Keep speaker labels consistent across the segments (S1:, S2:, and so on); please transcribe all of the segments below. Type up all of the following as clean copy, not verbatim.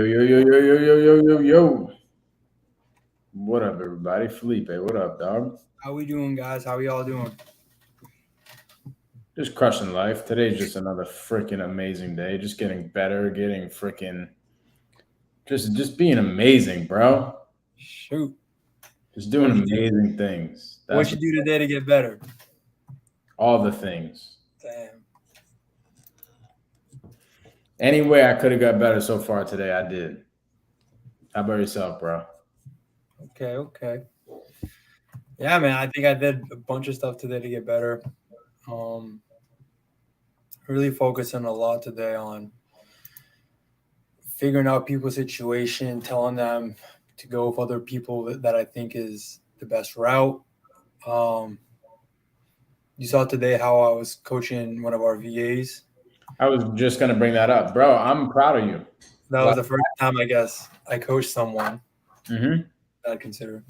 S1: Yo, yo, yo, yo, yo, yo, yo, yo, yo. What up, everybody? Felipe, what up, dog?
S2: How we doing, guys? How we all doing?
S1: Just crushing life. Today's just another freaking amazing day. Just getting better, getting freaking just being amazing, bro.
S2: Shoot.
S1: Just doing
S2: What you do?
S1: amazing things.
S2: What
S1: That's
S2: you do today to get better?
S1: all the things.
S2: Damn.
S1: Any way I could have got better so far today, I did. How about yourself, bro?
S2: Okay. Yeah, man. I think I did a bunch of stuff today to get better. Um, really focusing a lot today on figuring out people's situation, telling them to go with other people that I think is the best route. Um, you saw today how I was coaching one of our VAs.
S1: I was just gonna bring that up, bro. I'm proud of you.
S2: That was the first time I guess I coached someone
S1: Mm-hmm.
S2: that I consider.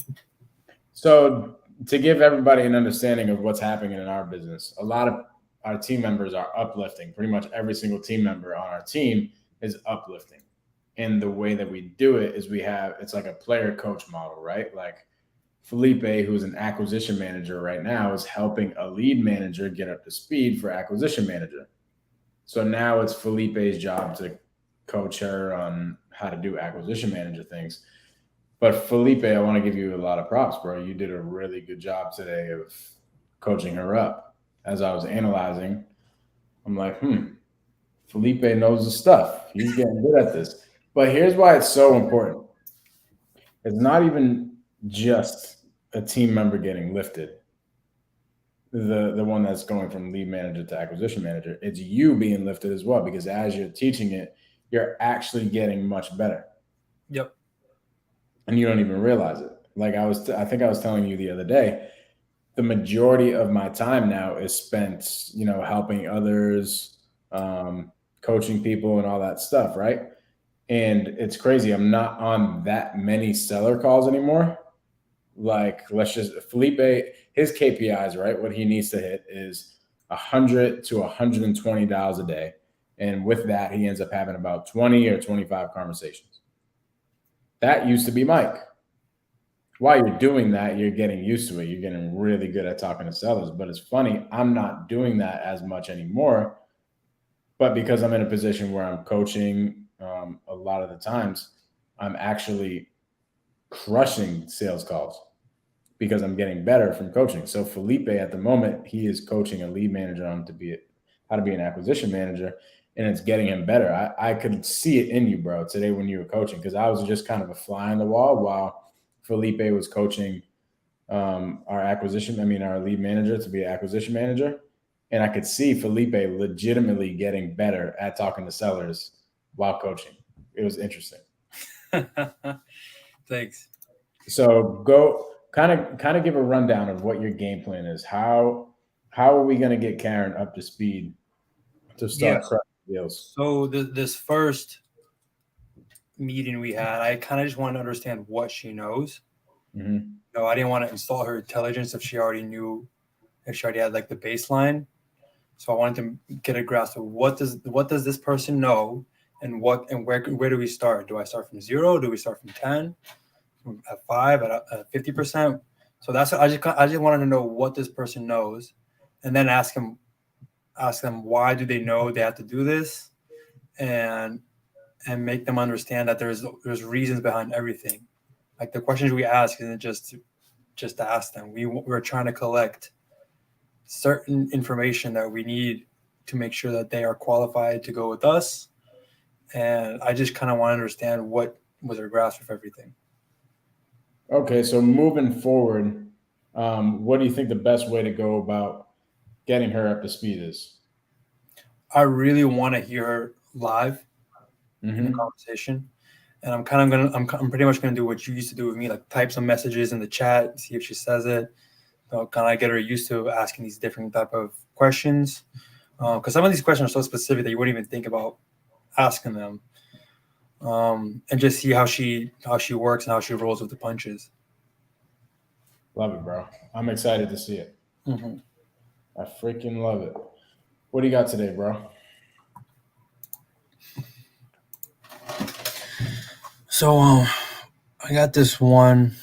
S1: So, to give everybody an understanding of what's happening in our business, a lot of our team members are uplifting. Pretty much every single team member on our team is uplifting. And the way that we do it is it's like a player coach model, right? Like Felipe, who's an acquisition manager right now, is helping a lead manager get up to speed for acquisition manager. So now it's Felipe's job to coach her on how to do acquisition manager things. But Felipe, I want to give you a lot of props, bro. You did a really good job today of coaching her up. As I was analyzing, I'm like, Felipe knows the stuff. He's getting good at this. But here's why it's so important. It's not even just a team member getting lifted, the one that's going from lead manager to acquisition manager. It's you being lifted as well, because as you're teaching it, you're actually getting much better.
S2: Yep.
S1: And you don't even realize it. Like I think I was telling you the other day, the majority of my time now is spent, helping others, coaching people, and all that stuff, right? And it's crazy. I'm not on that many seller calls anymore. Like, let's just Felipe, his KPIs, right? What he needs to hit is 100 to $120 a day, and with that, he ends up having about 20 or 25 conversations. That used to be Mike. While you're doing that, you're getting used to it. You're getting really good at talking to sellers. But it's funny, I'm not doing that as much anymore. But because I'm in a position where I'm coaching, a lot of the times, I'm actually crushing sales calls because I'm getting better from coaching. So Felipe, at the moment, he is coaching a lead manager on how to be an acquisition manager, and it's getting him better. I could see it in you, bro, today when you were coaching, because I was just kind of a fly on the wall while Felipe was coaching our lead manager to be an acquisition manager. And I could see Felipe legitimately getting better at talking to sellers while coaching. It was interesting.
S2: Thanks.
S1: So go kind of give a rundown of what your game plan is. How are we going to get Karen up to speed to start
S2: Yes.
S1: crushing deals?
S2: So this first meeting we had, I kind of just wanted to understand what she knows.
S1: Hmm.
S2: No, I didn't want to install her intelligence if she already knew, if she already had like the baseline. So I wanted to get a grasp of what does this person know, and where do we start? Do I start from zero? Do we start from 10? At 5? At 50%? So that's I just wanted to know what this person knows, and then ask them why do they know they have to do this, and make them understand that there's reasons behind everything. Like the questions we ask isn't just to ask them. We're trying to collect certain information that we need to make sure that they are qualified to go with us. And I just kind of want to understand what was their grasp of everything.
S1: Okay, so moving forward, what do you think the best way to go about getting her up to speed is?
S2: I really want to hear her live in the
S1: Hmm.
S2: conversation. And I'm kind of I'm pretty much gonna do what you used to do with me, like type some messages in the chat, see if she says it. Kind of get her used to asking these different type of questions, because some of these questions are so specific that you wouldn't even think about asking them, and just see how she works and how she rolls with the punches.
S1: Love it, bro. I'm excited to see it.
S2: Hmm.
S1: I freaking love it. What do you got today, bro?
S2: So I got this one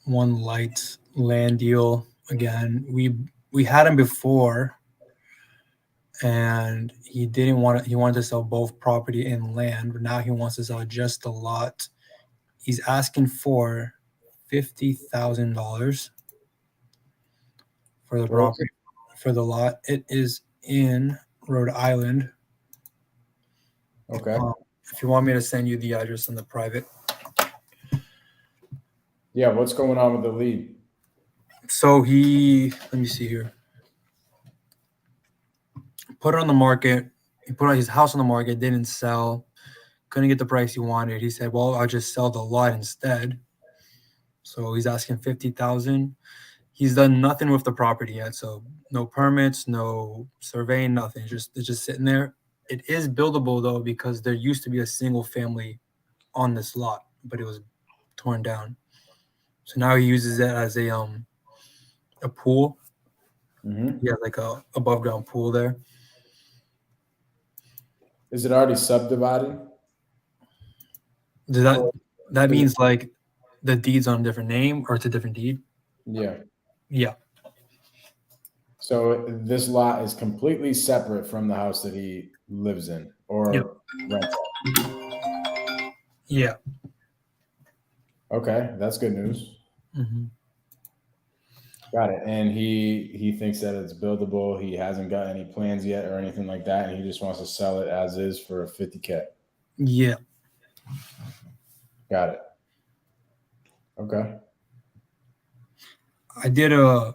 S2: light land deal again. We had him before, and he didn't want to. He wanted to sell both property and land, but now he wants to sell just the lot. He's asking for $50,000 for the
S1: Where is
S2: property, for the lot. It is in Rhode Island.
S1: it? Okay.
S2: If you want me to send you the address on the private.
S1: Yeah. What's going on with the lead?
S2: So let me see here. Put it on the market. He put his house on the market, didn't sell, couldn't get the price he wanted. He said, "Well, I'll just sell the lot instead." So he's asking 50,000. He's done nothing with the property yet, so no permits, no surveying, nothing. It's just sitting there. It is buildable though because there used to be a single family on this lot, but it was torn down. So now he uses it as a pool.
S1: Mm-hmm.
S2: He has like a above ground pool there.
S1: Is it already subdivided?
S2: Does that
S1: Or
S2: that
S1: is it,
S2: means like the deed's on a different name or it's a different deed?
S1: yeah.
S2: Yeah.
S1: So this lot is completely separate from the house that he lives in
S2: Yep.
S1: or rents.
S2: Yeah.
S1: Okay, that's good news.
S2: Mm-hmm.
S1: Got it. And he thinks that it's buildable. He hasn't got any plans yet or anything like that, and he just wants to sell it as is for 50K.
S2: Yeah.
S1: Got it. Okay.
S2: I did a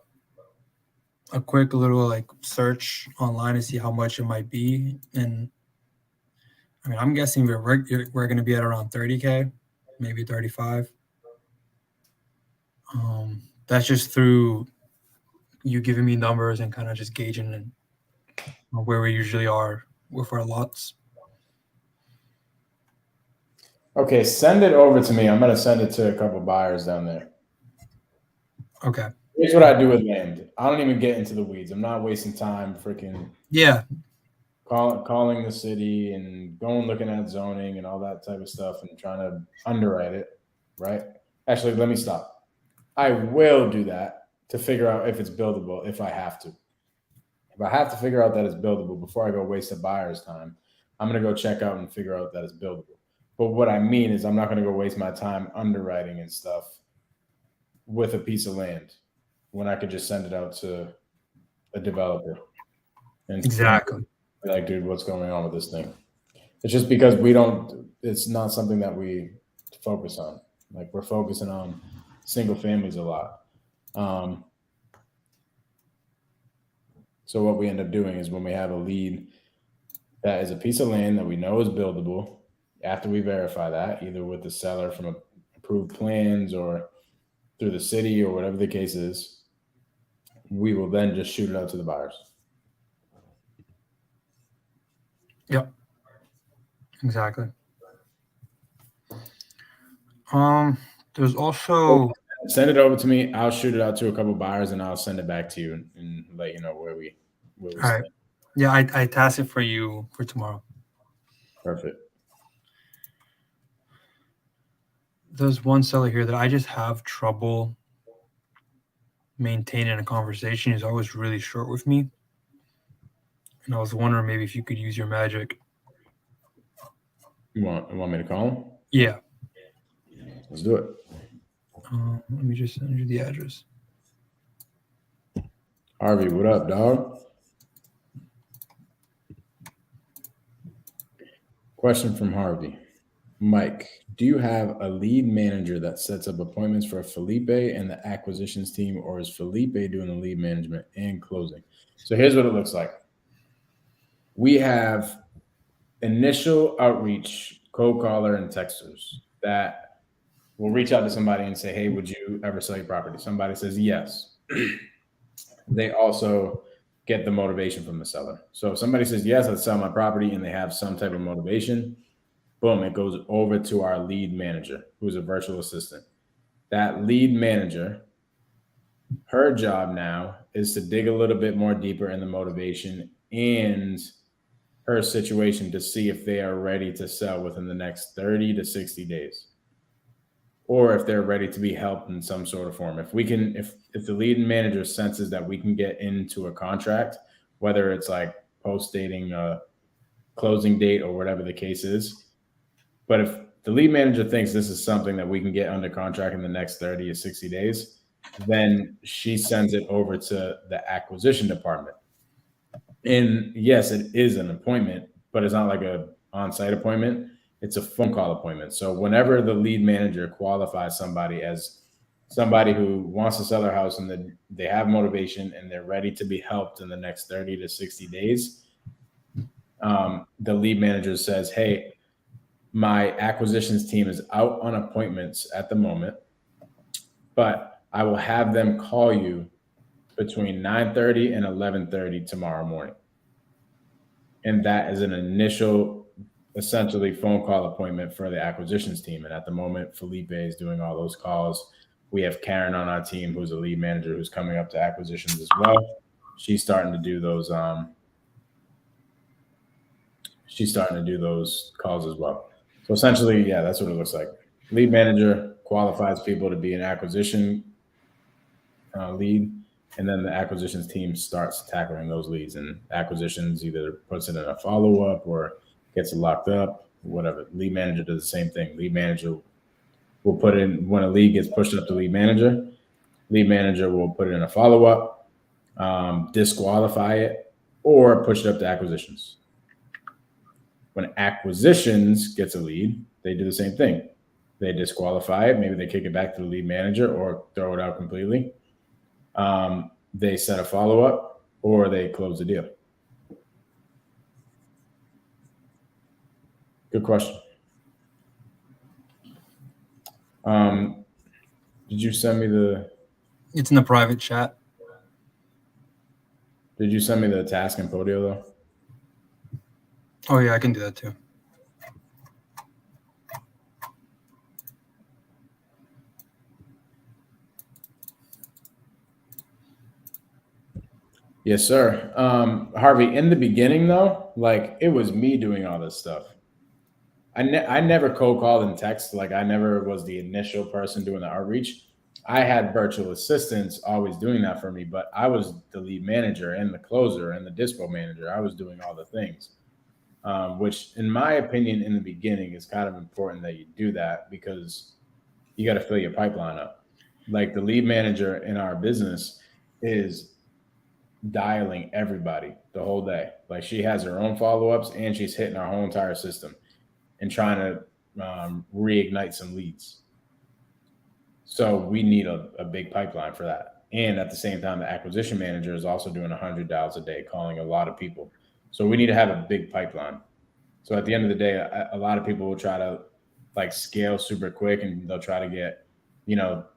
S2: quick little like search online to see how much it might be, and I mean I'm guessing we're going to be at around 30K, maybe 35. That's just through you giving me numbers and kind of just gauging and where we usually are with our lots.
S1: Okay, send it over to me. I'm gonna send it to a couple buyers down there.
S2: Okay.
S1: Here's what I do with land. I don't even get into the weeds. I'm not wasting time freaking
S2: Yeah.
S1: calling the city and going looking at zoning and all that type of stuff and trying to underwrite it, right? Actually, let me stop. I will do that to figure out if it's buildable if I have to. If I have to figure out that it's buildable before I go waste a buyer's time, I'm going to go check out and figure out that it's buildable. But what I mean is, I'm not going to go waste my time underwriting and stuff with a piece of land when I could just send it out to a developer and
S2: Exactly.
S1: be like, dude, what's going on with this thing? It's just because we don't, it's not something that we focus on. Like, we're focusing on single families a lot. So what we end up doing is when we have a lead that is a piece of land that we know is buildable, after we verify that, either with the seller from approved plans or through the city or whatever the case is, we will then just shoot it out to the buyers.
S2: Yep. Exactly. There's also
S1: Send it over to me. I'll shoot it out to a couple buyers and I'll send it back to you and let you know where we
S2: all right.
S1: stand.
S2: Yeah, I tasked it for you for tomorrow.
S1: Perfect.
S2: There's one seller here that I just have trouble maintaining a conversation. He's always really short with me. And I was wondering maybe if you could use your magic.
S1: You want me to call him?
S2: Yeah.
S1: Let's do it.
S2: Let me just send you the address.
S1: Harvey, what up, dog? Question from Harvey. Mike, do you have a lead manager that sets up appointments for Felipe and the acquisitions team, or is Felipe doing the lead management and closing? So here's what it looks like. We have initial outreach, cold caller, and texters that will reach out to somebody and say, hey, would you ever sell your property? Somebody says yes. They also get the motivation from the seller. So if somebody says, yes, I'd sell my property, and they have some type of motivation, boom, it goes over to our lead manager, who's a virtual assistant. That lead manager, her job now is to dig a little bit more deeper in the motivation and her situation to see if they are ready to sell within the next 30 to 60 days. or if they're ready to be helped in some sort of form. If the lead manager senses that we can get into a contract, whether it's like post dating a closing date or whatever the case is, but if the lead manager thinks this is something that we can get under contract in the next 30 or 60 days, then she sends it over to the acquisition department. And yes, it is an appointment, but it's not like a on-site appointment. It's a phone call appointment. So whenever the lead manager qualifies somebody as somebody who wants to sell their house and they have motivation and they're ready to be helped in the next 30 to 60 days, the lead manager says, hey, my acquisitions team is out on appointments at the moment, but I will have them call you between 9:30 and 11:30 tomorrow morning. And that is an initial, essentially, phone call appointment for the acquisitions team. And at the moment, Felipe is doing all those calls. We have Karen on our team, who's a lead manager, who's coming up to acquisitions as well. She's starting to do those. She's starting to do those calls as well. So essentially, yeah, that's what it looks like. Lead manager qualifies people to be an acquisition lead, and then the acquisitions team starts tackling those leads. And acquisitions either puts it in a follow up or gets it locked up, whatever. Lead manager does the same thing. Lead manager will put in when a lead gets pushed up to lead manager. Lead manager will put it in a follow up, disqualify it, or push it up to acquisitions. When acquisitions gets a lead, they do the same thing. They disqualify it. Maybe they kick it back to the lead manager or throw it out completely. They set a follow up or they close the deal. Good question. Did you send me the?
S2: It's in the private chat.
S1: Did you send me the task in Podio though?
S2: Oh yeah, I can do that too.
S1: Yes, sir. Harvey, in the beginning though, like it was me doing all this stuff. I never cold called and text. Like I never was the initial person doing the outreach. I had virtual assistants always doing that for me, but I was the lead manager and the closer and the dispo manager. I was doing all the things, which, in my opinion, in the beginning is kind of important that you do that because you got to fill your pipeline up. Like the lead manager in our business is dialing everybody the whole day. Like she has her own follow ups and she's hitting our whole entire system and trying to reignite some leads. So we need a big pipeline for that. And at the same time, the acquisition manager is also doing 100 dials a day, calling a lot of people. So we need to have a big pipeline. So at the end of the day, a lot of people will try to like scale super quick and they'll try to get,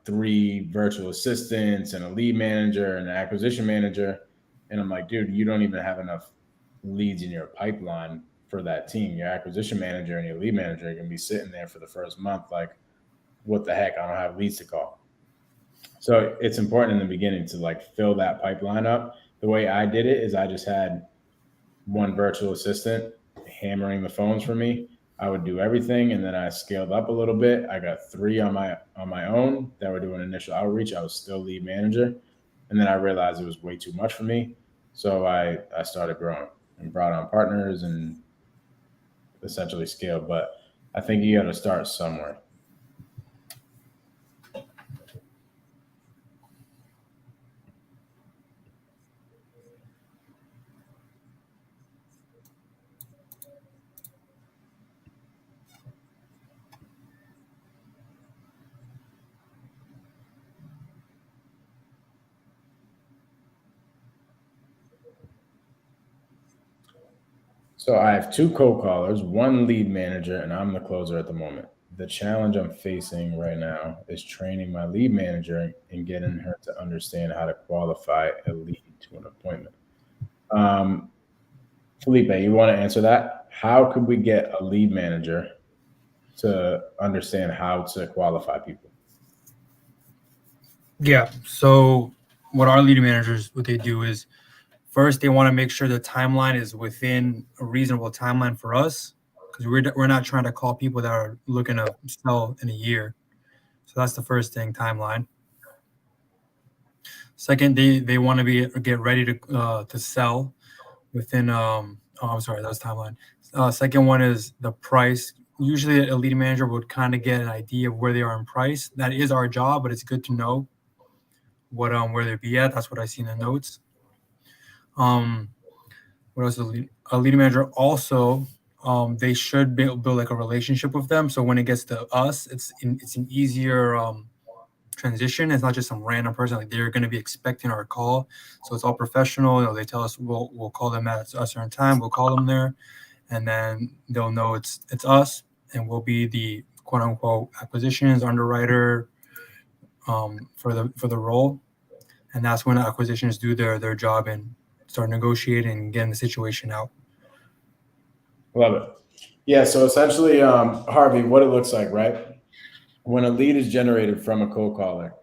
S1: 3 virtual assistants and a lead manager and an acquisition manager. And I'm like, dude, you don't even have enough leads in your pipeline for that team. Your acquisition manager and your lead manager are going to be sitting there for the first month. Like, what the heck? I don't have leads to call. So it's important in the beginning to like fill that pipeline up. The way I did it is I just had one virtual assistant hammering the phones for me. I would do everything, and then I scaled up a little bit. I got 3 on my own that were doing initial outreach. I was still lead manager, and then I realized it was way too much for me. So I started growing and brought on partners and essentially scaled. But I think you got to start somewhere. So I have 2 cold callers, 1 lead manager, and I'm the closer at the moment. The challenge I'm facing right now is training my lead manager and getting her to understand how to qualify a lead to an appointment. Um, Felipe, you want to answer that? How could we get a lead manager to understand how to qualify people?
S2: Yeah. So what our lead managers, what they do is first they want to make sure the timeline is within a reasonable timeline for us because we're not trying to call people that are looking to sell in a year. So that's the first thing, timeline. Second, they want to get ready to sell within. I'm sorry, that was timeline. Second one is the price. Usually, a lead manager would kind of get an idea of where they are in price. That is our job, but it's good to know where they be at. That's what I see in the notes. What else? A lead manager also, they should build like a relationship with them. So when it gets to us, it's an easier transition. It's not just some random person. Like they're going to be expecting our call, so it's all professional. They tell us we'll call them at a certain time. We'll call them there, and then they'll know it's us, and we'll be the quote unquote acquisitions underwriter for the role. And that's when acquisitions do their job and start negotiating and getting the situation out.
S1: Love it. Yeah. So essentially, Harvey, what it looks like, right? When a lead is generated from a cold caller,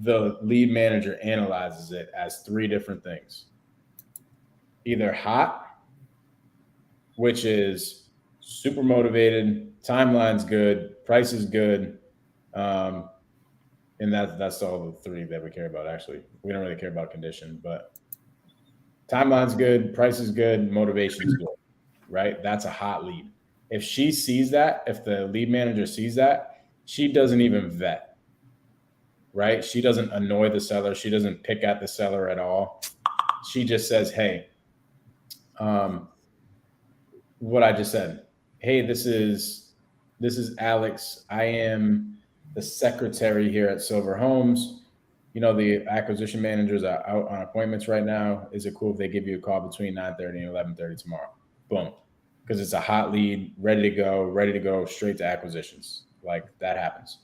S1: the lead manager analyzes it as three different things: either hot, which is super motivated, timeline's good, price is good, um, and that's all the three that we care about. Actually, we don't really care about condition, but timeline's good, price is good, motivation's good, right? That's a hot lead. If she sees that, if the lead manager sees that, she doesn't even vet, right? She doesn't annoy the seller. She doesn't pick at the seller at all. She just says, "Hey, um, what I just said. Hey, this is Alex. I am the secretary here at Silver Homes. The acquisition managers are out on appointments right now. Is it cool if they give you a call between 9:30 and 11:30 tomorrow?" Boom. Because it's a hot lead, ready to go straight to acquisitions. Like that happens.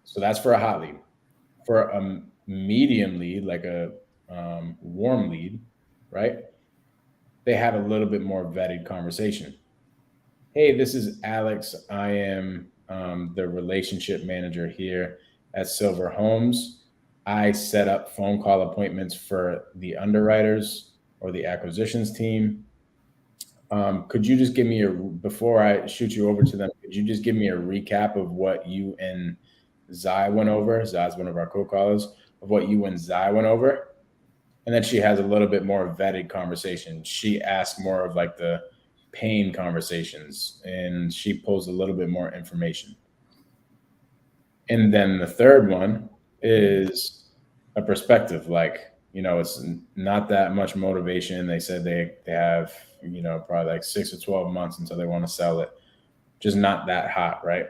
S1: So that's for a hot lead. For a medium lead, like a warm lead, right? They have a little bit more vetted conversation. Hey, this is Alex. I am the relationship manager here at Silver Homes. I set up phone call appointments for the underwriters or the acquisitions team. Could you just give me before I shoot you over to them, could you just give me a recap of what you and Zai went over? Zai's one of our co-callers, of what you and Zai went over. And then she has a little bit more vetted conversation. She asks more of like the pain conversations and she pulls a little bit more information. And then the third one is a perspective. Like, it's not that much motivation. They said they have, probably like 6 or 12 months until they want to sell it. Just not that hot, right?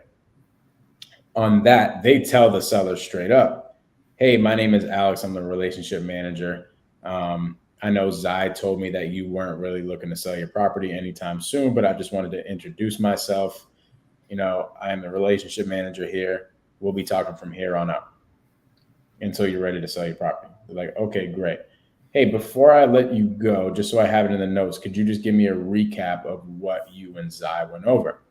S1: On that, they tell the seller straight up, "Hey, my name is Alex. I'm the relationship manager. I know Zai told me that you weren't really looking to sell your property anytime soon, but I just wanted to introduce myself. I am the relationship manager here. We'll be talking from here on out until you're ready to sell your property." They're like, "Okay, great. Hey, before I let you go, just so I have it in the notes, could you just give me a recap of what you and Zai went over?"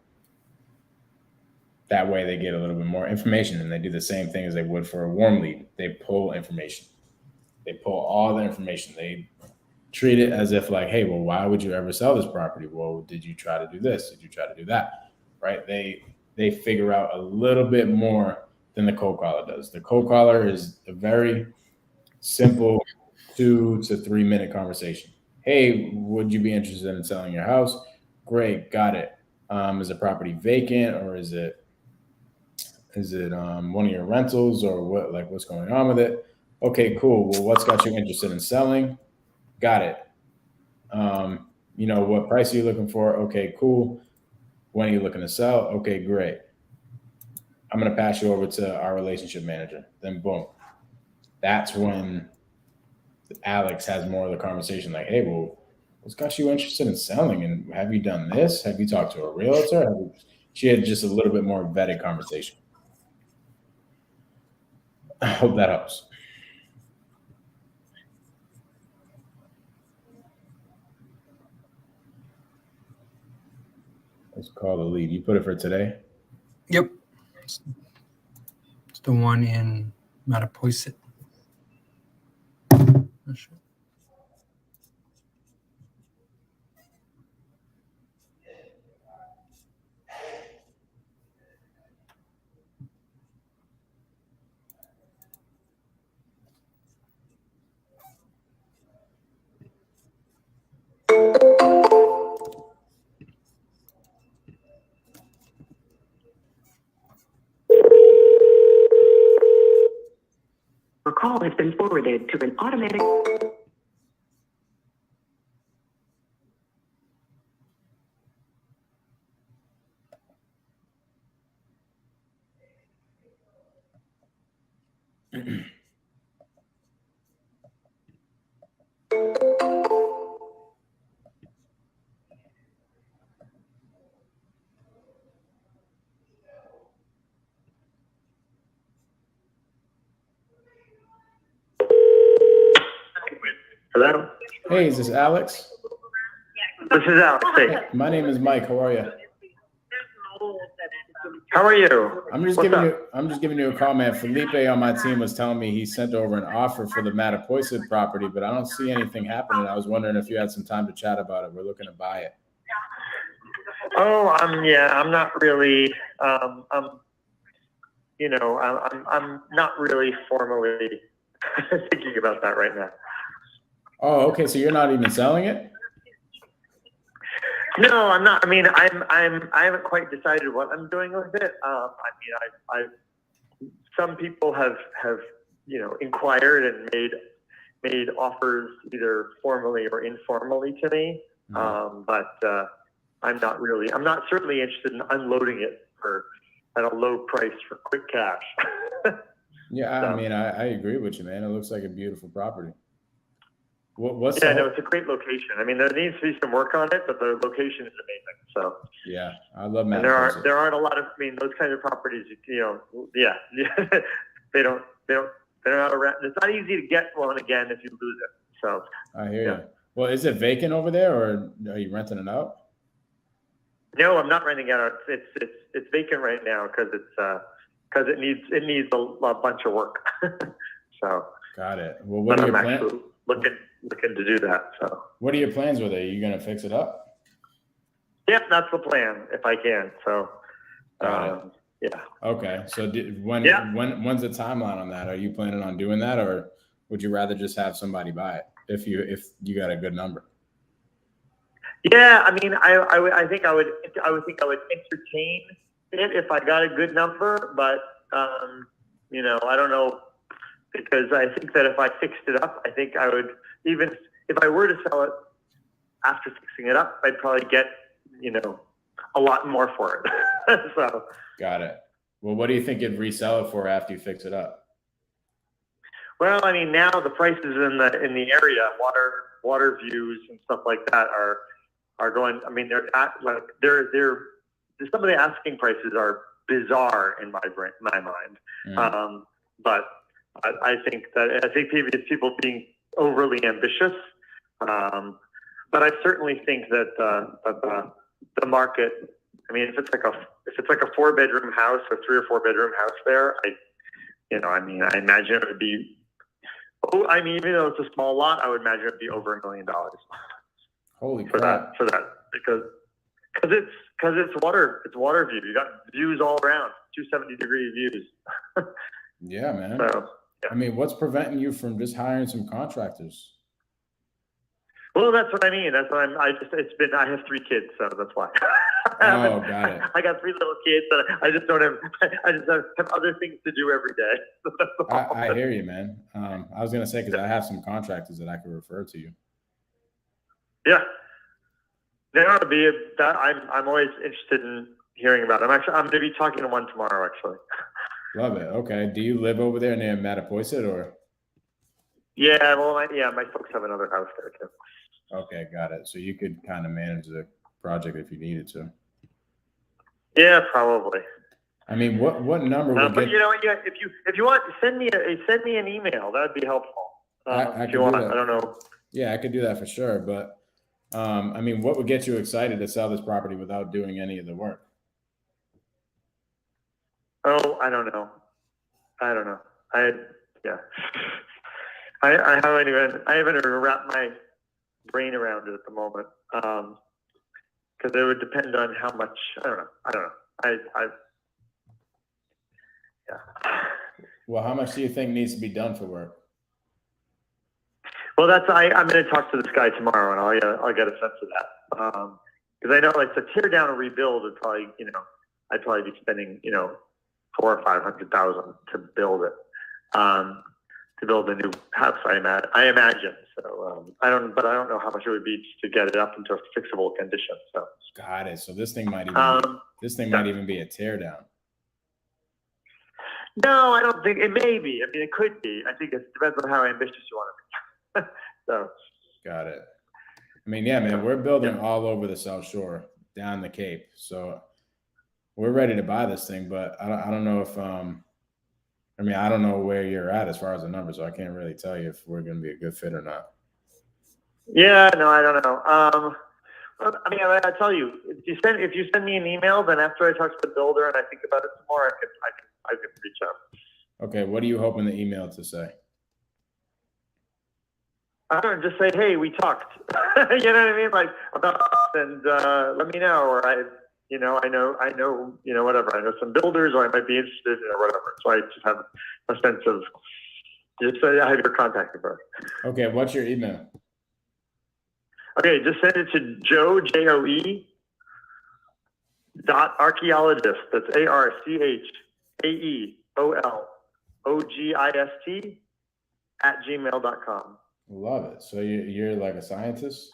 S1: That way they get a little bit more information and they do the same thing as they would for a warm lead. They pull information. They pull all the information. They treat it as if like, "Hey, well, why would you ever sell this property? Well, did you try to do this? Did you try to do that?" Right? They figure out a little bit more than the cold caller does. The cold caller is a very simple 2 to 3 minute conversation. "Hey, would you be interested in selling your house?" "Great, got it. Is the property vacant or is it one of your rentals or what? Like what's going on with it?" "Okay, cool. Well, what's got you interested in selling?" "Got it. What price are you looking for?" "Okay, cool. When are you looking to sell?" "Okay, great. I'm going to pass you over to our relationship manager." Then boom. That's when Alex has more of the conversation like, "Hey, well, what's got you interested in selling? And have you done this? Have you talked to a realtor?" She had just a little bit more vetted conversation. I hope that helps. Let's call the lead. You put it for today?
S2: Yep. It's the one in Mattapoisett. Not sure.
S3: Your call has been forwarded to an automatic.
S4: Hello?
S1: Hey, is this Alex?
S4: This is Alex. Hey.
S1: Hey, my name is Mike. How are you?
S4: How are you?
S1: I'm just giving you a call, man. Felipe on my team was telling me he sent over an offer for the Mattapoisett property, but I don't see anything happening. I was wondering if you had some time to chat about it. We're looking to buy it.
S4: Oh, I'm not really, I'm not really formally thinking about that right now.
S1: Oh, okay. So you're not even selling it?
S4: No, I'm not. I mean, I haven't quite decided what I'm doing with it. Some people have inquired and made offers either formally or informally to me. But I'm not certainly interested in unloading it at a low price for quick cash.
S1: Yeah,
S4: So,
S1: I mean, I agree with you, man. It looks like a beautiful property.
S4: It's a great location. I mean, there needs to be some work on it, but the location is amazing. So
S1: yeah, I love
S4: and
S1: Mattapoisett.
S4: there aren't a lot of, those kinds of properties, they don't have a rent. It's not easy to get one again if you lose it. So
S1: I hear you. Well, is it vacant over there, or are you renting it out?
S4: No, I'm not renting it out. It's vacant right now because it needs a bunch of work. So
S1: got it. Well, what are your plans?
S4: Actually looking to do that. So
S1: what are your plans with it? Are you gonna fix it up?
S4: Yeah, that's the plan if I can. So yeah.
S1: Okay. So when's the timeline on that? Are you planning on doing that, or would you rather just have somebody buy it if you got a good number?
S4: Yeah, I mean, I think I would entertain it if I got a good number, but I don't know, because I think that if I fixed it up, I think I would, even if I were to sell it after fixing it up, I'd probably get a lot more for it. So
S1: got it. Well, what do you think you'd resell it for after you fix it up?
S4: Well, I mean, now the prices in the area, water views and stuff like that are going. I mean, they're some of the asking prices are bizarre in my mind. But I think people being overly ambitious. But I certainly think that the market. I mean, if it's like a 4-bedroom house or 3 or 4 bedroom house there, I imagine it would be. Even though it's a small lot, I would imagine it'd be over $1 million.
S1: Holy crap!
S4: For that, because it's water view. You got views all around, 270-degree views.
S1: Yeah, man.
S4: So, yeah.
S1: I mean, what's preventing you from just hiring some contractors?
S4: Well, that's what I mean. That's what I have 3 kids, so that's why.
S1: Oh, got it.
S4: I got 3 little kids, and I just have other things to do every day.
S1: I hear you, man. I was gonna say, because I have some contractors that I could refer to you.
S4: Yeah. I'm always interested in hearing about it. I'm going to be talking to one tomorrow, actually.
S1: Love it. Okay. Do you live over there near Mattapoisett, or?
S4: Yeah, well, my folks have another house there too.
S1: Okay, got it. So you could kind of manage the project if you needed to.
S4: Yeah, probably.
S1: I mean, what number would
S4: but
S1: get?
S4: If you want, send me an email. That'd be helpful. If you want, I don't know.
S1: Yeah, I could do that for sure. But I mean, what would get you excited to sell this property without doing any of the work?
S4: Oh, I don't know. I haven't even wrapped my brain around it at the moment. Because it would depend on how much. I don't know. Yeah.
S1: Well, how much do you think needs to be done for work?
S4: Well, I'm going to talk to this guy tomorrow, and I'll get a sense of that. Because I know, like, to tear down and rebuild would probably, I'd probably be spending, $400,000 or $500,000 to build it. build a new house. I imagine. So I don't know how much it would be to get it up into a fixable condition. So
S1: got it. So this thing might even be a tear down.
S4: No, I don't think it may be. I mean, it could be. I think it depends on how ambitious you want to be. So,
S1: got it. I mean, yeah, man, we're building all over the South Shore, down the Cape. So we're ready to buy this thing, but I don't know if I don't know where you're at as far as the numbers, so I can't really tell you if we're going to be a good fit or not.
S4: Yeah, no, I don't know. Well, I mean, I tell you, if you send me an email, then after I talk to the builder and I think about it some more, I can reach out.
S1: Okay, what are you hoping the email to say?
S4: I don't know, just say, hey, we talked. You know what I mean? Like about and let me know, or I know, whatever. I know some builders, or I might be interested, or whatever. So I just have a sense of just I have your contact info.
S1: Okay, what's your email?
S4: Okay, just send it to Joe JOE archaeologist. That's ARCHAEOLOGIST @gmail.com.
S1: Love it. So you're like a scientist?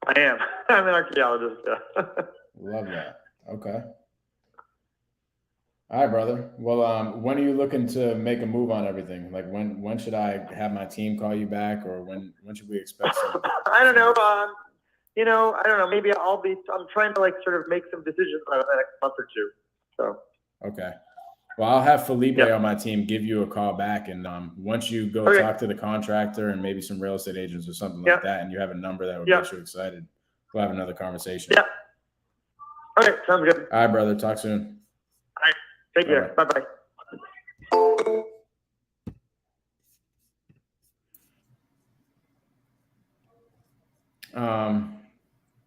S4: I am. I'm an archaeologist. Yeah.
S1: Love that. Okay. All right, brother. Well, when are you looking to make a move on everything? Like when should I have my team call you back, or when should we expect some?
S4: I don't know. I don't know. Maybe I'm trying to sort of make some decisions over the next month or two. So.
S1: Okay. Well, I'll have Felipe on my team give you a call back, and once you go talk to the contractor and maybe some real estate agents or something like that, and you have a number that would get you excited, we'll have another conversation.
S4: Yeah. Okay, sounds good.
S1: All right, brother. Talk soon.
S4: All right. Take care. Bye-bye.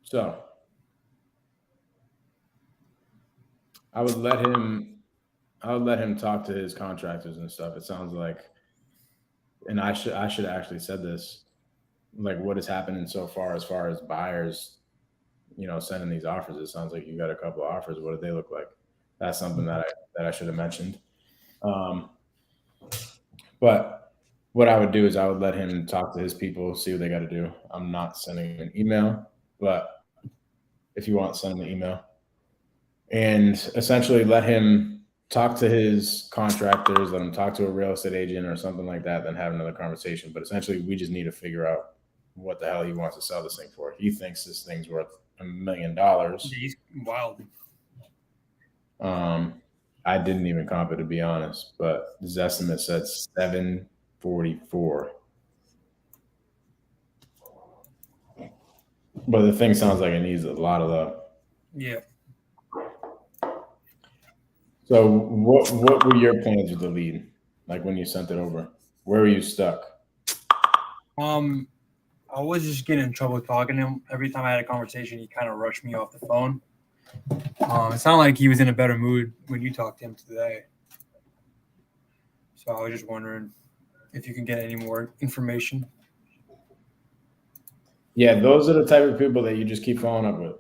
S1: So I would let him talk to his contractors and stuff. It sounds like, and I should have actually said this, like what is happening so far as buyers, sending these offers. It sounds like you got a couple of offers. What do they look like? That's something that I should have mentioned. But what I would do is I would let him talk to his people, see what they got to do. I'm not sending an email, but if you want, send him an email. And essentially let him talk to his contractors, let him talk to a real estate agent or something like that, then have another conversation. But essentially, we just need to figure out what the hell he wants to sell this thing for. He thinks this thing's worth $1 million.
S2: He's wild.
S1: I didn't even comp it, to be honest, but his estimate said 744. But the thing sounds like it needs a lot of love.
S2: Yeah.
S1: So what were your plans with the lead? Like when you sent it over, where were you stuck?
S2: I was just getting in trouble talking to him. Every time I had a conversation, he kind of rushed me off the phone. It sounded like he was in a better mood when you talked to him today. So I was just wondering if you can get any more information.
S1: Yeah, those are the type of people that you just keep following up with.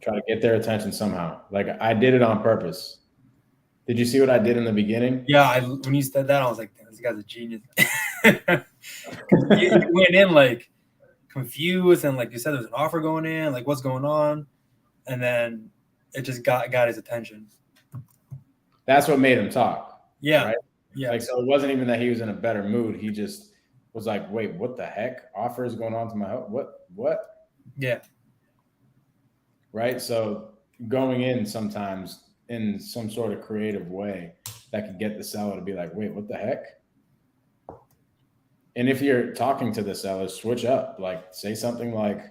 S1: Try to get their attention somehow. Like I did it on purpose. Did you see what I did in the beginning?
S2: Yeah, when you said that, I was like, this guy's a genius. You went in like confused and like you said there's an offer going in, like what's going on? And then it just got his attention.
S1: That's what made him talk.
S2: Yeah.
S1: Right?
S2: Yeah.
S1: Like, so it wasn't even that he was in a better mood. He just was like, wait, what the heck? Offer is going on to my house? What?
S2: Yeah.
S1: Right? So going in sometimes in some sort of creative way that could get the seller to be like, wait, what the heck? And if you're talking to the seller, switch up. Like say something like,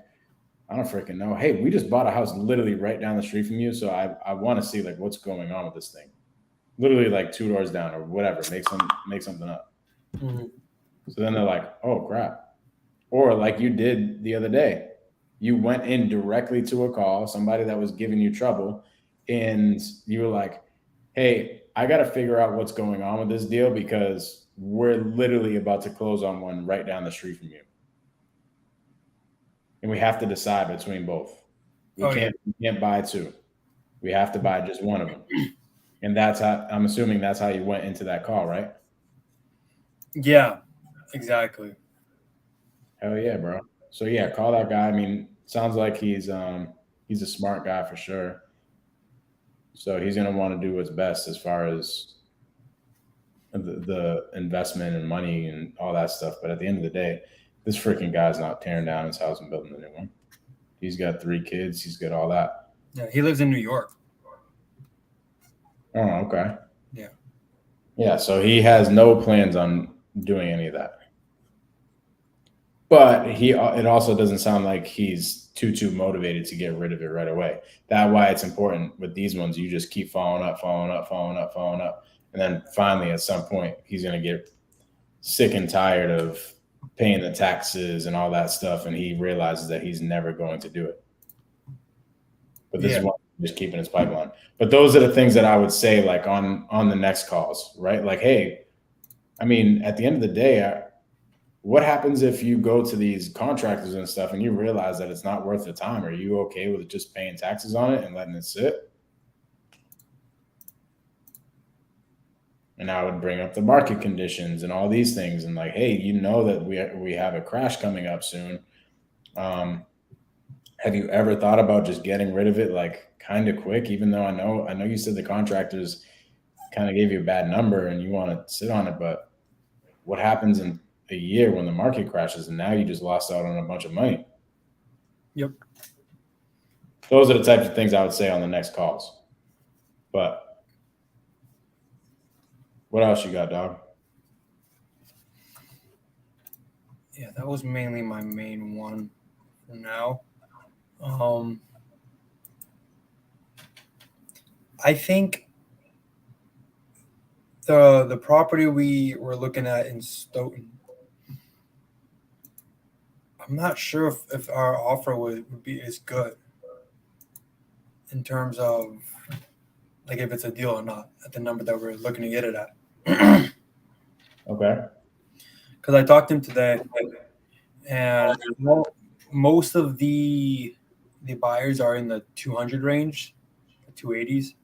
S1: I don't freaking know. Hey, we just bought a house literally right down the street from you. So I want to see like what's going on with this thing. Literally like 2 doors down or whatever. Make something up.
S2: Mm-hmm.
S1: So then they're like, oh crap. Or like you did the other day. You went in directly to a call, somebody that was giving you trouble, and you were like, hey, I got to figure out what's going on with this deal because we're literally about to close on one right down the street from you. And we have to decide between both. We can't buy two. We have to buy just one of them. And that's how, I'm assuming that's how you went into that call, right?
S2: Yeah, exactly.
S1: Hell yeah, bro. So yeah, call that guy. I mean, sounds like he's a smart guy for sure. So he's gonna want to do what's best as far as the investment and money and all that stuff. But at the end of the day, this freaking guy's not tearing down his house and building a new one. He's got 3 kids. He's got all that.
S2: Yeah, he lives in New York.
S1: Oh, okay.
S2: Yeah.
S1: Yeah, so he has no plans on doing any of that. But it also doesn't sound like he's too motivated to get rid of it right away. That's why it's important with these ones. You just keep following up, following up, following up, following up, and then finally at some point he's gonna get sick and tired of paying the taxes and all that stuff, and he realizes that he's never going to do it. But this is one just keeping his pipeline. But those are the things that I would say, like on the next calls, right? Like, hey, I mean, at the end of the day, what happens if you go to these contractors and stuff and you realize that it's not worth the time? Are you okay with just paying taxes on it and letting it sit? And I would bring up the market conditions and all these things and like, hey, you know that we have a crash coming up soon. Have you ever thought about just getting rid of it like kind of quick? Even though I know you said the contractors kind of gave you a bad number and you want to sit on it, but what happens in a year when the market crashes and now you just lost out on a bunch of money?
S2: Yep.
S1: Those are the types of things I would say on the next calls. But what else you got, dog?
S2: Yeah, that was mainly my main one for now. I think the property we were looking at in Stoughton, I'm not sure if our offer would be as good in terms of like if it's a deal or not at the number that we're looking to get it at.
S1: Okay.
S2: Because I talked to him today, and most of the buyers are in the 200 range, the 280s.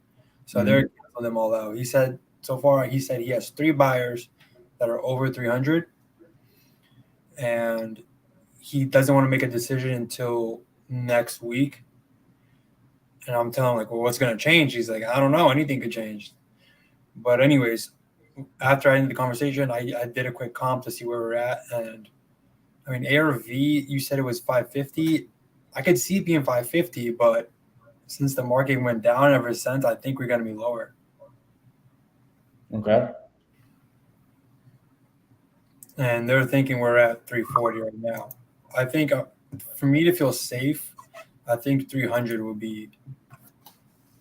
S2: So they're canceling them all out. He said so far he has 3 buyers that are over 300, and he doesn't want to make a decision until next week. And I'm telling him, like, well, what's going to change? He's like, I don't know. Anything could change. But anyways, after I ended the conversation, I did a quick comp to see where we're at. And I mean, ARV, you said it was 550. I could see it being 550, but since the market went down ever since, I think we're going to be lower.
S1: Okay.
S2: And they're thinking we're at 340 right now. I think for me to feel safe, I think 300 would be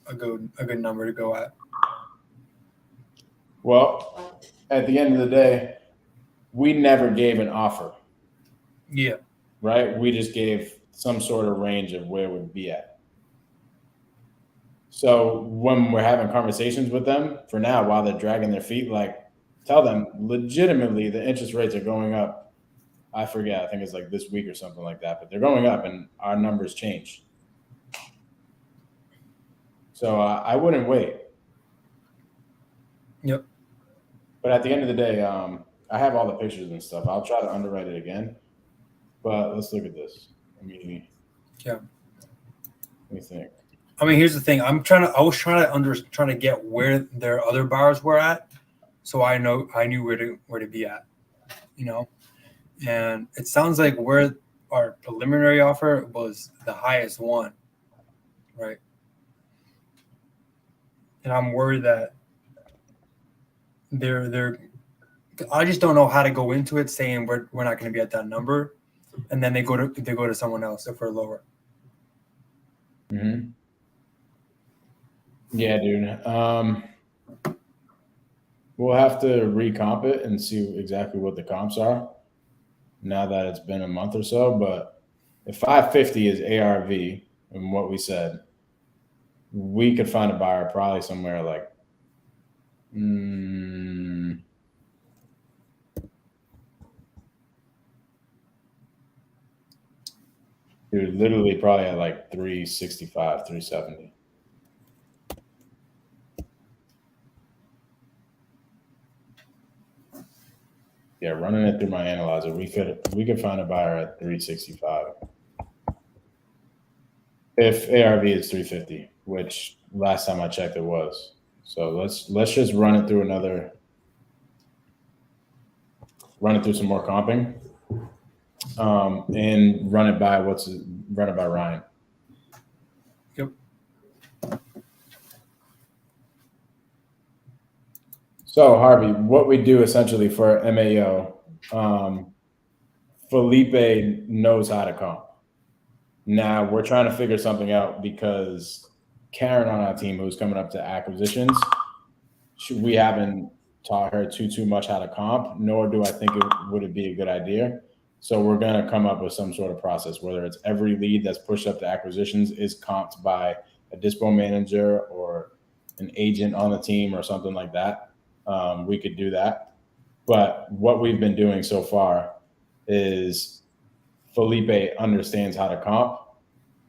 S2: a good number to go at.
S1: Well, at the end of the day, we never gave an offer.
S2: Yeah.
S1: Right? We just gave some sort of range of where it would be at. So when we're having conversations with them for now, while they're dragging their feet, like tell them legitimately the interest rates are going up. I forget, I think it's like this week or something like that, but they're going up and our numbers change. So I wouldn't wait.
S2: Yep.
S1: But at the end of the day, I have all the pictures and stuff. I'll try to underwrite it again. But let's look at this. Let me think.
S2: I mean, here's the thing. I was trying to get where their other buyers were at, so I knew where to be at, you know. And it sounds like where our preliminary offer was the highest one, right? And I'm worried that they're. I just don't know how to go into it saying we're not going to be at that number, and then they go to someone else if we're lower.
S1: Mm-hmm. Yeah, dude. We'll have to recomp it and see exactly what the comps are now that it's been a month or so. But if 550 is ARV and what we said, we could find a buyer probably somewhere like dude, literally probably at like 365, 370. Yeah, running it through my analyzer, we could find a buyer at 365 if ARV is 350, which last time I checked it was. So let's just run it through some more comping, and run it by Ryan.
S2: Yep.
S1: So Harvey, what we do essentially for MAO, Felipe knows how to comp. Now we're trying to figure something out because Karen on our team, who's coming up to acquisitions, we haven't taught her too much how to comp, nor do I think would be a good idea. So we're going to come up with some sort of process, whether it's every lead that's pushed up to acquisitions is comped by a dispo manager or an agent on the team or something like that. We could do that. But what we've been doing so far is Felipe understands how to comp.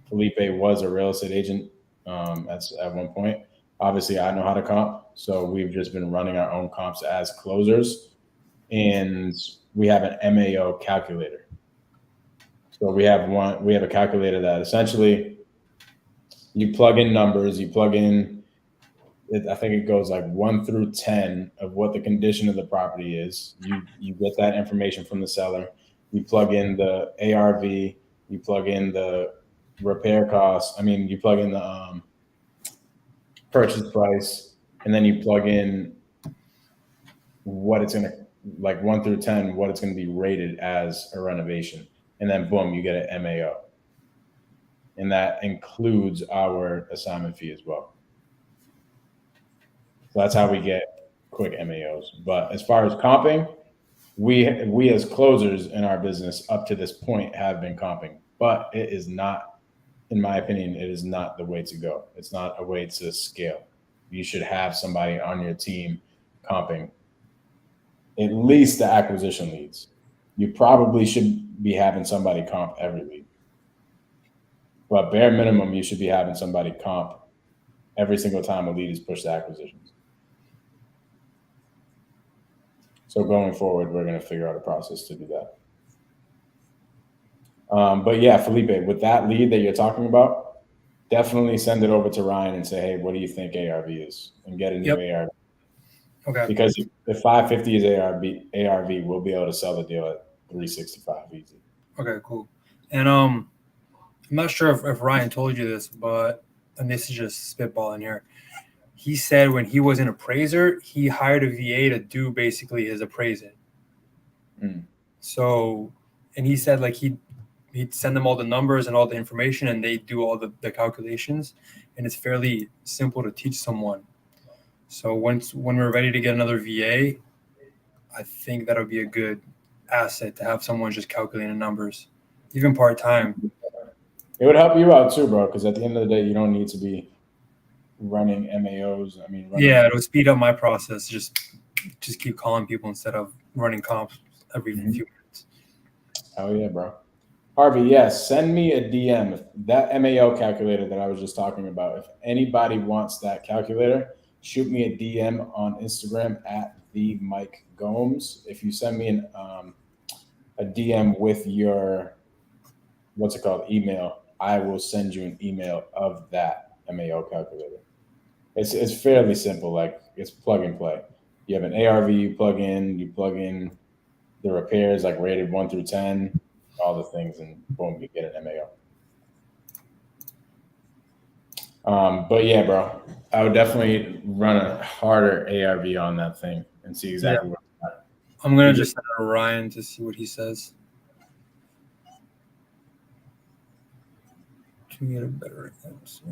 S1: Felipe was a real estate agent at one point. Obviously, I know how to comp. So we've just been running our own comps as closers. And we have an MAO calculator. So we have a calculator that essentially you plug in numbers, I think it goes like 1 through 10 of what the condition of the property is. You get that information from the seller. You plug in the ARV, you plug in the repair costs. You plug in the purchase price, and then you plug in what it's going to, like 1 through 10, what it's going to be rated as a renovation. And then boom, you get an MAO. And that includes our assignment fee as well. So that's how we get quick MAOs. But as far as comping, we as closers in our business up to this point have been comping, but it is not, in my opinion, it is not the way to go. It's not a way to scale. You should have somebody on your team comping at least the acquisition leads. You probably should be having somebody comp every lead. But bare minimum, you should be having somebody comp every single time a lead is pushed to acquisitions. So going forward, we're going to figure out a process to do that. But yeah, Felipe, with that lead that you're talking about, definitely send it over to Ryan and say, hey, what do you think ARV is? And get a new ARV.
S2: Okay.
S1: Because if 550 is ARV, we'll be able to sell the deal at 365 easy.
S2: Okay, cool. And I'm not sure if Ryan told you this, and this is just spitballing here. He said when he was an appraiser, he hired a VA to do basically his appraising. So, and he said like he'd send them all the numbers and all the information, and they do all the calculations, and it's fairly simple to teach someone. So when we're ready to get another VA, I think that'll be a good asset to have someone just calculating numbers, even part-time.
S1: It would help you out too, bro, because at the end of the day, you don't need to be running MAOs.
S2: Yeah, it'll speed up my process. Just keep calling people instead of running comps every few minutes.
S1: Oh yeah, bro. Harvey, yes, send me a DM. That MAO calculator that I was just talking about, if anybody wants that calculator, shoot me a DM on Instagram at the Mike Gomes. If you send me a DM with your email, I will send you an email of that MAO calculator. It's fairly simple, like it's plug and play. You have an ARV you plug in the repairs like rated 1 through 10, all the things, and boom, you get an MAO. But yeah, bro, I would definitely run a harder ARV on that thing and see exactly what it's at.
S2: I'm gonna just send it to Ryan to see what he says. To get a better answer.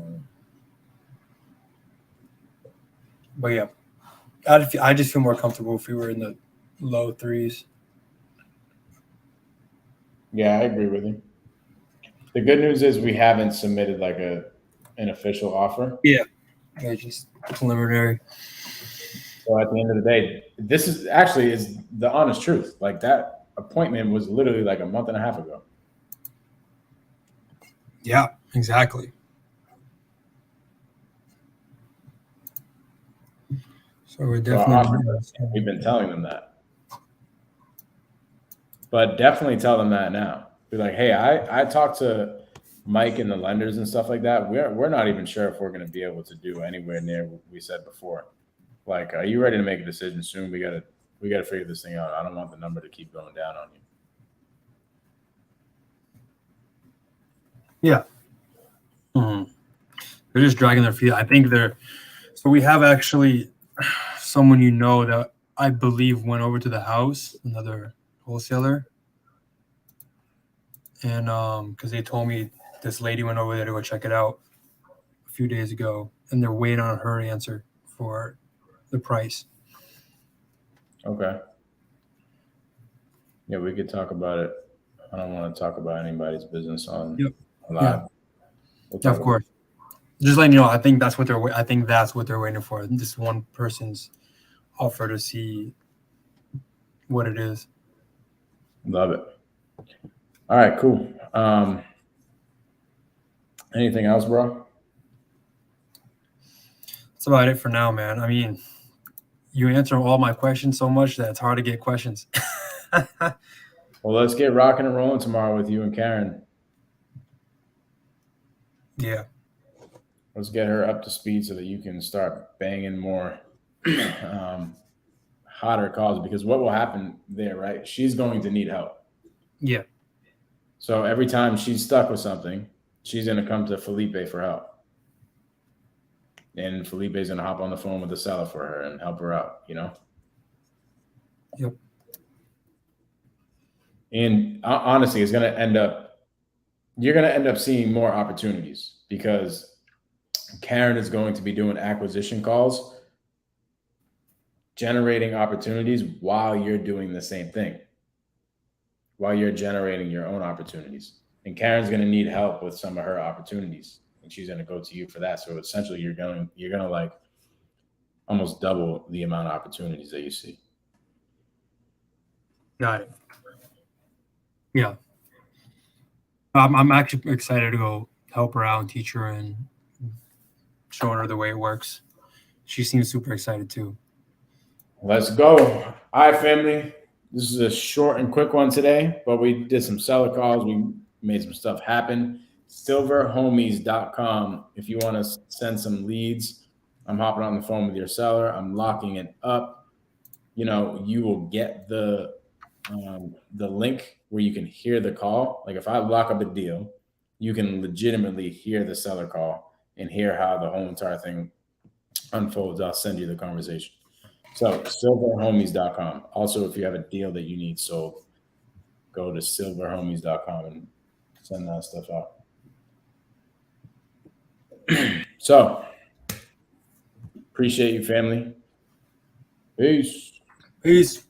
S2: But yeah, I just feel more comfortable if we were in the low threes.
S1: Yeah, I agree with you. The good news is we haven't submitted like an official offer.
S2: Yeah, just preliminary.
S1: So at the end of the day, this is the honest truth. Like that appointment was literally like a month and a half ago.
S2: Yeah, exactly. So we're definitely.
S1: We've been telling them that. But definitely tell them that now. Be like, hey, I talked to Mike and the lenders and stuff like that. We're not even sure if we're going to be able to do anywhere near what we said before. Like, are you ready to make a decision soon? We gotta figure this thing out. I don't want the number to keep going down on you.
S2: Yeah. They're just dragging their feet. I think so we have actually someone that I believe went over to the house, another wholesaler. And because they told me this lady went over there to go check it out a few days ago, and they're waiting on her answer for the price.
S1: Okay. Yeah, we could talk about it. I don't want to talk about anybody's business on live.
S2: Yeah. Of course. Just letting you know, I think that's what they're waiting for. This one person's offer to see what it is.
S1: Love it. All right, cool. Anything else, bro?
S2: That's about it for now, man. I mean, you answer all my questions so much that it's hard to get questions.
S1: Well, let's get rocking and rolling tomorrow with you and Karen.
S2: Yeah.
S1: Let's get her up to speed so that you can start banging more hotter calls, because what will happen there, right? She's going to need help.
S2: Yeah.
S1: So every time she's stuck with something, she's going to come to Felipe for help. And Felipe's going to hop on the phone with the seller for her and help her out,
S2: Yep.
S1: And honestly, you're going to end up seeing more opportunities, because Karen is going to be doing acquisition calls, generating opportunities while you're doing the same thing, while you're generating your own opportunities. And Karen's going to need help with some of her opportunities, and she's going to go to you for that. So essentially, you're going to like almost double the amount of opportunities that you see.
S2: Got it. Yeah. I'm actually excited to go help her out and teach her and show her the way it works. She seems super excited too.
S1: Let's go. All right, family. This is a short and quick one today, but we did some seller calls. We made some stuff happen. Silverhomies.com. If you want to send some leads, I'm hopping on the phone with your seller. I'm locking it up. You will get the link where you can hear the call. Like if I lock up a deal, you can legitimately hear the seller call and hear how the whole entire thing unfolds. I'll send you the conversation. So silverhomies.com. Also, if you have a deal that you need sold, go to silverhomies.com and send that stuff out. So appreciate you, family. Peace.
S2: Peace.